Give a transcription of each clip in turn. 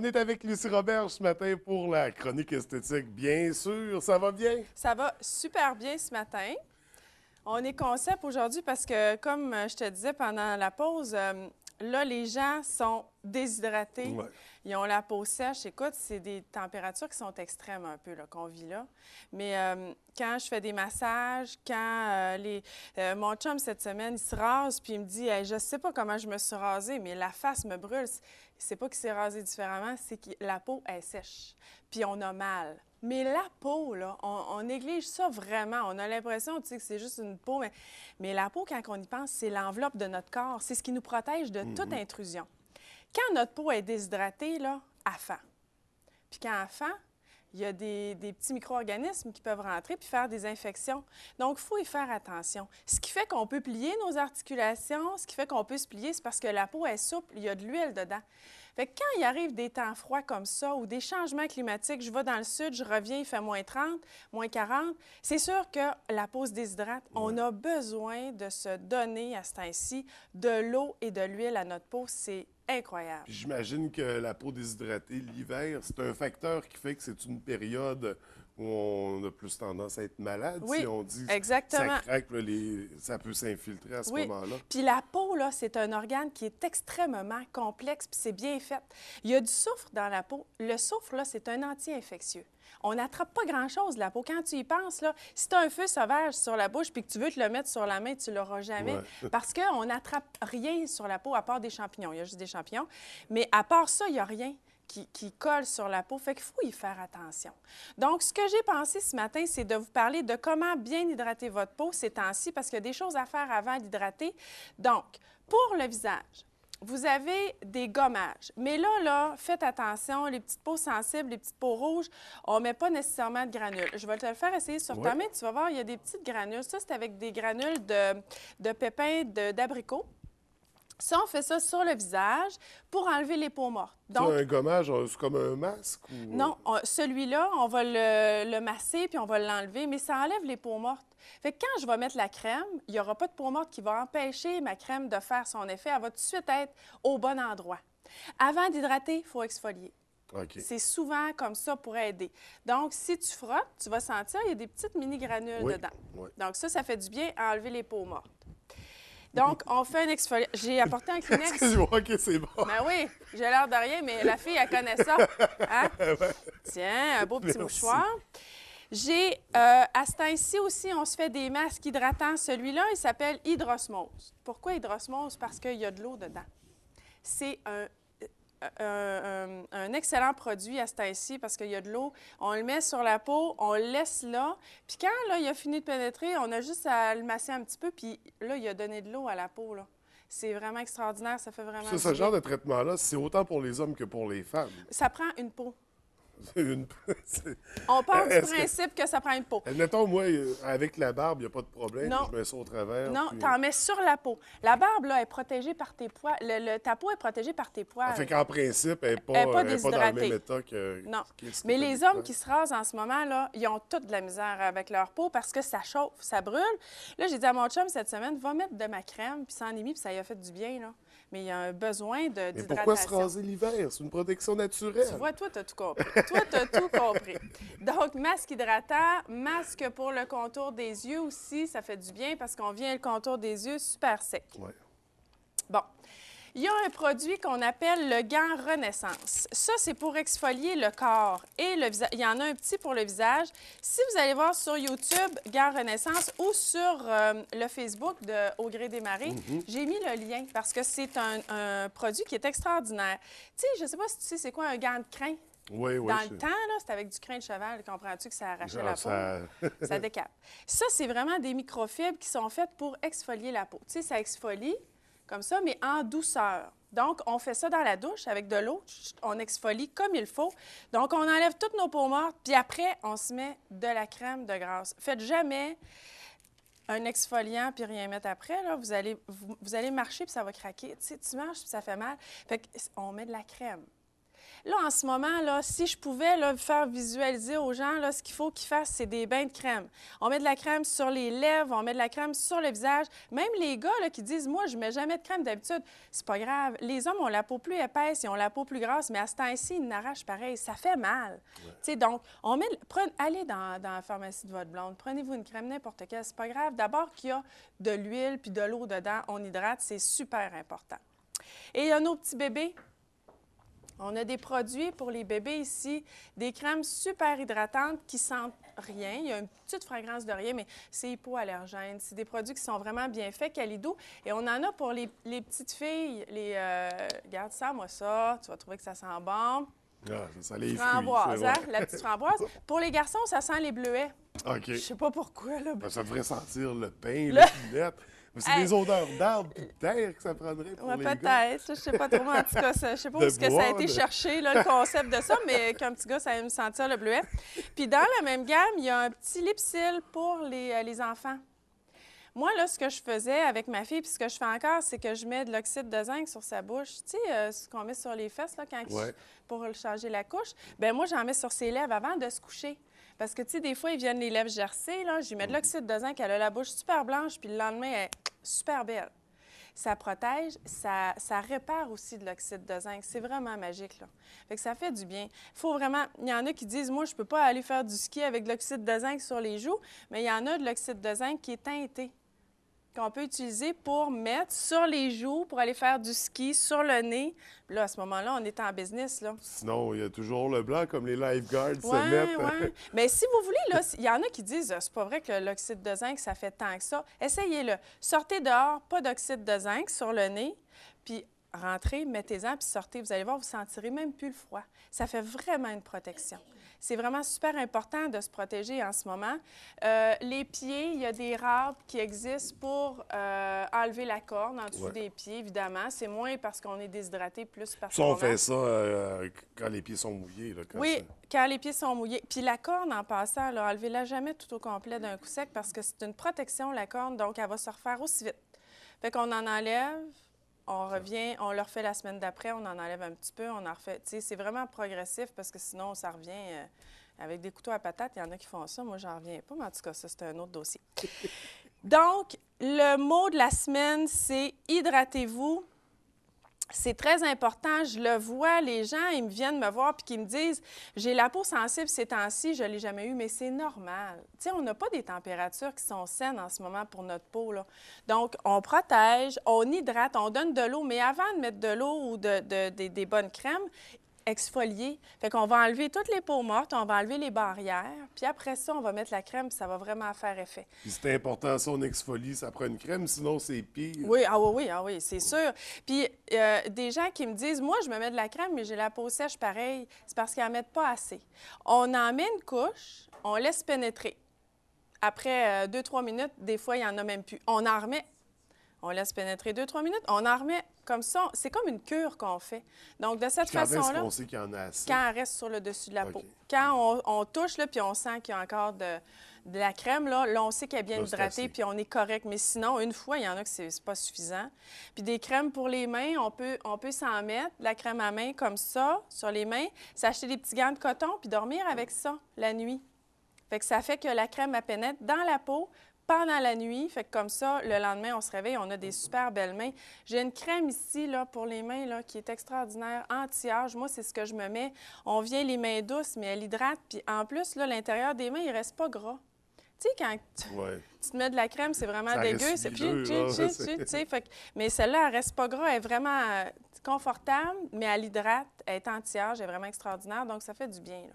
On est avec Lucie Robert ce matin pour la chronique esthétique. Bien sûr, ça va bien? Ça va super bien ce matin. On est concept aujourd'hui parce que, comme je te disais pendant la pause, là, les gens sont déshydratés. Ouais. Ils ont la peau sèche. Écoute, c'est des températures qui sont extrêmes un peu, là, qu'on vit là. Mais quand je fais des massages, quand mon chum, cette semaine, il se rase, puis il me dit hey, « Je sais pas comment je me suis rasée, mais la face me brûle. » C'est pas qu'il s'est rasé différemment, c'est que la peau est sèche. Puis on a mal. Mais la peau, là, on néglige ça vraiment. On a l'impression, tu sais, que c'est juste une peau. Mais la peau, quand on y pense, c'est l'enveloppe de notre corps. C'est ce qui nous protège de toute intrusion. Quand notre peau est déshydratée, là, elle fend. Puis quand elle fend, il y a des petits micro-organismes qui peuvent rentrer puis faire des infections. Donc, il faut y faire attention. Ce qui fait qu'on peut plier nos articulations, ce qui fait qu'on peut se plier, c'est parce que la peau est souple, il y a de l'huile dedans. Fait que quand il arrive des temps froids comme ça ou des changements climatiques, je vais dans le sud, je reviens, il fait moins 30, moins 40, c'est sûr que la peau se déshydrate. On a besoin de se donner à ce temps-ci de l'eau et de l'huile à notre peau. C'est incroyable. Puis j'imagine que la peau déshydratée, l'hiver, c'est un facteur qui fait que c'est une période où on a plus tendance à être malade. Oui, Si on dit exactement. ça craque, là, ça peut s'infiltrer à ce moment-là. Puis la peau, là, c'est un organe qui est extrêmement complexe, puis c'est bien fait. Il y a du soufre dans la peau. Le soufre, là, c'est un anti-infectieux. On n'attrape pas grand-chose, la peau. Quand tu y penses, là, si tu as un feu sauvage sur la bouche puis que tu veux te le mettre sur la main, tu ne l'auras jamais. Ouais. Parce qu'on n'attrape rien sur la peau à part des champignons. Il y a juste des champignons. Mais à part ça, il n'y a rien qui colle sur la peau. Fait qu'il faut y faire attention. Donc, ce que j'ai pensé ce matin, c'est de vous parler de comment bien hydrater votre peau ces temps-ci, parce qu'il y a des choses à faire avant d'hydrater. Donc, pour le visage, vous avez des gommages. Mais là, faites attention, les petites peaux sensibles, les petites peaux rouges, on ne met pas nécessairement de granules. Je vais te le faire essayer sur ta main. Tu vas voir, il y a des petites granules. Ça, c'est avec des granules de pépins d'abricot. Ça, on fait ça sur le visage pour enlever les peaux mortes. Donc, un gommage, c'est comme un masque? Ou... Non, celui-là, on va le masser puis on va l'enlever, mais ça enlève les peaux mortes. Fait que quand je vais mettre la crème, il n'y aura pas de peau morte qui va empêcher ma crème de faire son effet. Elle va tout de suite être au bon endroit. Avant d'hydrater, il faut exfolier. Okay. C'est souvent comme ça pour aider. Donc, si tu frottes, tu vas sentir, il y a des petites mini-granules dedans. Oui. Donc, ça fait du bien à enlever les peaux mortes. Donc, on fait un exfoliant. J'ai apporté un Kleenex. Excuse-moi, OK, c'est bon. Ben oui, j'ai l'air de rien, mais la fille, elle connaît ça. Hein? Tiens, un beau petit mouchoir. J'ai, à ce temps-ci aussi, on se fait des masques hydratants. Celui-là, il s'appelle Hydrosmose. Pourquoi Hydrosmose? Parce qu'il y a de l'eau dedans. C'est un excellent produit à ce temps-ci parce qu'il y a de l'eau. On le met sur la peau, on le laisse là. Puis quand là, il a fini de pénétrer, on a juste à le masser un petit peu. Puis là, il a donné de l'eau à la peau. Là. C'est vraiment extraordinaire. Ça fait vraiment ce genre de traitement-là, c'est autant pour les hommes que pour les femmes. Ça prend une peau. On part du principe que ça prend une peau. Admettons, moi, avec la barbe, il n'y a pas de problème. Non. Je mets ça au travers. Non, puis... tu en mets sur la peau. La barbe, là, est protégée par tes poils. Ta peau est protégée par tes poils. Ça fait qu'en principe, elle n'est pas dans le même état que... Non. Mais les hommes qui se rasent en ce moment, là, ils ont toute de la misère avec leur peau parce que ça chauffe, ça brûle. Là, j'ai dit à mon chum cette semaine, va mettre de ma crème, puis ça en est mis, puis ça lui a fait du bien, là. Mais il y a un besoin d'hydratation. Mais pourquoi se raser l'hiver? C'est une protection naturelle. Tu vois, toi, tu as tout compris. Toi, tu as tout compris. Donc, masque hydratant, masque pour le contour des yeux aussi, ça fait du bien parce qu'on vient le contour des yeux super sec. Ouais. Bon. Il y a un produit qu'on appelle le gant Renaissance. Ça, c'est pour exfolier le corps et le visage. Il y en a un petit pour le visage. Si vous allez voir sur YouTube, gant Renaissance, ou sur le Facebook de Au gré des marées, j'ai mis le lien parce que c'est un produit qui est extraordinaire. Tu sais, je ne sais pas si tu sais c'est quoi un gant de crin. Oui, Dans le temps, là, c'était avec du crin de cheval. Comprends-tu que ça arrachait la peau? Ça décape. Ça, c'est vraiment des microfibres qui sont faites pour exfolier la peau. Tu sais, ça exfolie comme ça, mais en douceur. Donc, on fait ça dans la douche avec de l'eau. On exfolie comme il faut. Donc, on enlève toutes nos peaux mortes, puis après, on se met de la crème de grasse. Faites jamais un exfoliant puis rien mettre après. Là. Vous allez marcher puis ça va craquer. Tu sais, tu marches puis ça fait mal. Fait qu'on met de la crème. Là, en ce moment, là, si je pouvais là, faire visualiser aux gens, là, ce qu'il faut qu'ils fassent, c'est des bains de crème. On met de la crème sur les lèvres, on met de la crème sur le visage. Même les gars là, qui disent, moi, je ne mets jamais de crème d'habitude, c'est pas grave. Les hommes ont la peau plus épaisse, ils ont la peau plus grasse, mais à ce temps-ci, ils n'arrachent pareil. Ça fait mal. Ouais. Donc, allez dans la pharmacie de votre blonde, prenez-vous une crème, n'importe quelle, c'est pas grave. D'abord qu'il y a de l'huile puis de l'eau dedans, on hydrate, c'est super important. Et il y a nos petits bébés. On a des produits pour les bébés ici, des crèmes super hydratantes qui sentent rien. Il y a une petite fragrance de rien, mais c'est hypoallergène. C'est des produits qui sont vraiment bien faits, Calidou. Et on en a pour les petites filles. Regarde ça, moi ça, tu vas trouver que ça sent bon. Ah, ça sent les framboise, fruits, hein? La petite framboise. Pour les garçons, ça sent les bleuets. OK. Je sais pas pourquoi, là. Ben, ça devrait sentir le pain, les lunettes. C'est des odeurs d'arbres et de terre que ça prendrait pour les gars. Peut-être. Je sais pas trop. En tout cas, je sais pas où ça a été cherché, là, le concept de ça, mais qu'un petit gars, ça aime sentir le bleuet. Puis dans la même gamme, il y a un petit lipsil pour les enfants. Moi, là, ce que je faisais avec ma fille, puis ce que je fais encore, c'est que je mets de l'oxyde de zinc sur sa bouche. Tu sais, ce qu'on met sur les fesses, là, pour changer la couche. Bien, moi, j'en mets sur ses lèvres avant de se coucher. Parce que, tu sais, des fois, ils viennent les lèvres gercées, là. Je lui mets de l'oxyde de zinc, elle a la bouche super blanche, puis le lendemain, elle est super belle. Ça protège, ça répare aussi de l'oxyde de zinc. C'est vraiment magique, là. Fait que ça fait du bien. Il faut vraiment... Il y en a qui disent, moi, je peux pas aller faire du ski avec de l'oxyde de zinc sur les joues, mais il y en a de l'oxyde de zinc qui est teinté, qu'on peut utiliser pour mettre sur les joues, pour aller faire du ski, sur le nez. Puis là, à ce moment-là, on est en business, là. Sinon, il y a toujours le blanc, comme les lifeguards se mettent. Oui. Bien, si vous voulez, là, il y en a qui disent, c'est pas vrai que l'oxyde de zinc, ça fait tant que ça. Essayez-le. Sortez dehors, pas d'oxyde de zinc sur le nez, puis rentrez, mettez-en, puis sortez. Vous allez voir, vous sentirez même plus le froid. Ça fait vraiment une protection. C'est vraiment super important de se protéger en ce moment. Les pieds, il y a des râpes qui existent pour enlever la corne en dessous des pieds, évidemment. C'est moins parce qu'on est déshydraté, plus parce qu'on... on fait ça quand les pieds sont mouillés. Là, quand les pieds sont mouillés. Puis la corne, en passant, là, enlevez-la jamais tout au complet d'un coup sec parce que c'est une protection, la corne, donc elle va se refaire aussi vite. Fait qu'on en enlève... On revient, on le refait la semaine d'après, on en enlève un petit peu, on en refait. Tu sais, c'est vraiment progressif parce que sinon, ça revient avec des couteaux à patates. Il y en a qui font ça. Moi, j'en reviens pas, mais en tout cas, ça, c'est un autre dossier. Donc, le mot de la semaine, c'est « hydratez-vous ». C'est très important. Je le vois, les gens, ils viennent me voir puis qui me disent « J'ai la peau sensible ces temps-ci, je ne l'ai jamais eu, mais c'est normal. » Tu sais, on n'a pas des températures qui sont saines en ce moment pour notre peau, là. Donc, on protège, on hydrate, on donne de l'eau, mais avant de mettre de l'eau ou des bonnes crèmes, exfolier. Fait qu'on va enlever toutes les peaux mortes, on va enlever les barrières, puis après ça, on va mettre la crème, puis ça va vraiment faire effet. Puis c'est important, ça, on exfolie, ça prend une crème, sinon c'est pire. Oui, oui, c'est sûr. Puis des gens qui me disent, moi, je me mets de la crème, mais j'ai la peau sèche pareil, c'est parce qu'ils n'en mettent pas assez. On en met une couche, on laisse pénétrer. Après 2-3 minutes, des fois, il n'y en a même plus. On en remet. On laisse pénétrer 2-3 minutes, on en remet comme ça. C'est comme une cure qu'on fait. Donc, de cette façon-là... Quand est-ce qu'on sait qu'il y en a assez? Quand elle reste sur le dessus de la peau. Quand on touche, là, puis on sent qu'il y a encore de la crème, là, on sait qu'elle est bien hydratée, puis on est correct. Mais sinon, une fois, il y en a que c'est pas suffisant. Puis des crèmes pour les mains, on peut s'en mettre, de la crème à main comme ça, sur les mains, s'acheter des petits gants de coton, puis dormir avec ça la nuit. Fait que ça fait que la crème, elle pénètre dans la peau, pendant la nuit. Fait que comme ça, le lendemain, on se réveille, on a des super belles mains. J'ai une crème ici, là, pour les mains, là, qui est extraordinaire, anti-âge. Moi, c'est ce que je me mets. On vient les mains douces, mais elle hydrate. Puis en plus, là, l'intérieur des mains, il reste pas gras. Tu sais, quand tu te mets de la crème, c'est vraiment dégueu. C'est mais celle-là, elle reste pas gras. Elle est vraiment confortable, mais elle hydrate. Elle est anti-âge. Elle est vraiment extraordinaire. Donc, ça fait du bien, là.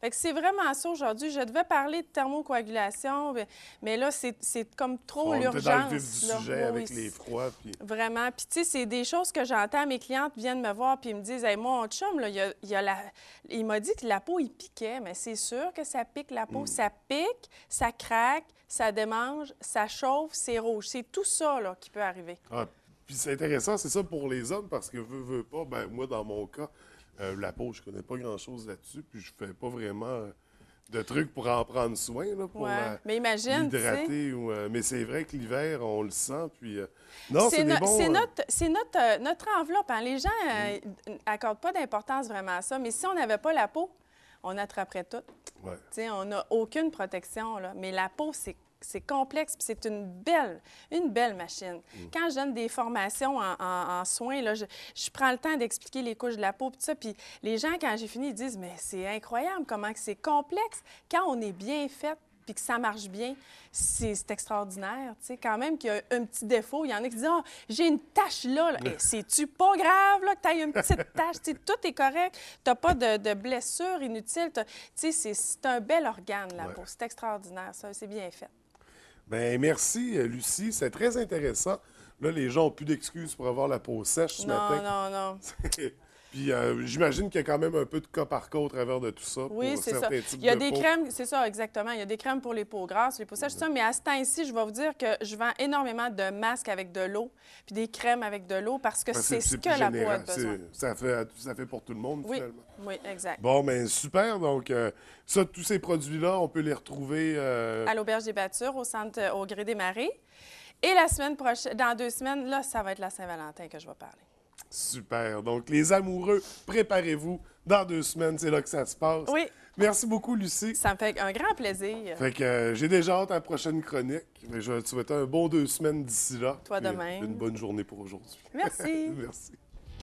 Fait que c'est vraiment ça aujourd'hui. Je devais parler de thermocoagulation, mais là, c'est comme trop l'urgence. On était dans le vif du sujet avec les froids. Puis... Vraiment. Puis, tu sais, c'est des choses que j'entends. Mes clientes viennent me voir puis ils me disent « Hey, mon chum, là, il m'a dit que la peau, il piquait. » Mais c'est sûr que ça pique la peau. Ça pique, ça craque, ça démange, ça chauffe, c'est rouge. C'est tout ça là, qui peut arriver. Ah, puis c'est intéressant, c'est ça pour les hommes, parce que veux pas, ben moi, dans mon cas, la peau, je connais pas grand-chose là-dessus, puis je fais pas vraiment de trucs pour en prendre soin, là, pour Ouais. Mais imagine, tu sais, l'hydrater. Mais c'est vrai que l'hiver, on le sent. Puis, non, c'est des bons... c'est notre enveloppe. Hein. Les gens n'accordent pas d'importance vraiment à ça, mais si on n'avait pas la peau, on attraperait tout. Ouais. Tu sais, on n'a aucune protection, là. Mais la peau, c'est complexe, puis c'est une belle machine. Quand je donne des formations en soins, là, je prends le temps d'expliquer les couches de la peau, puis tout ça, puis les gens, quand j'ai fini, ils disent « Mais c'est incroyable comment que c'est complexe. » Quand on est bien fait, puis que ça marche bien, c'est extraordinaire. Tu sais, quand même qu'il y a un petit défaut. Il y en a qui disent « Ah, j'ai une tache là. » C'est-tu pas grave là, que tu aies une petite tache? Tu sais, tout est correct. Tu n'as pas de blessure inutile. Tu sais, c'est un bel organe, la peau. C'est extraordinaire, ça. C'est bien fait. Bien, merci, Lucie. C'est très intéressant. Là, les gens n'ont plus d'excuses pour avoir la peau sèche ce matin. Non. Puis j'imagine qu'il y a quand même un peu de cas par cas au travers de tout ça. Oui, pour c'est ça. certains types Il y a de des peau. crèmes, c'est ça, exactement. Il y a des crèmes pour les peaux grasses, les peaux sèches, tout ça. Mais à ce temps-ci, je vais vous dire que je vends énormément de masques avec de l'eau, puis des crèmes avec de l'eau, parce que c'est ce que plus la peau a général. besoin. Ça fait pour tout le monde, Oui, finalement. oui, exact. Bon, bien, super. Donc, ça, tous ces produits-là, on peut les retrouver... À l'Auberge des Battures, au centre, au Gré des Marais. Et la semaine prochaine, dans 2 semaines, là, ça va être la Saint-Valentin que je vais parler. Super. Donc, les amoureux, préparez-vous. Dans 2 semaines, c'est là que ça se passe. Oui. Merci beaucoup, Lucie. Ça me fait un grand plaisir. Fait que j'ai déjà hâte à la prochaine chronique. Mais je vais te souhaiter un bon 2 semaines d'ici là. Toi de Puis, même. Une bonne journée pour aujourd'hui. Merci. Merci.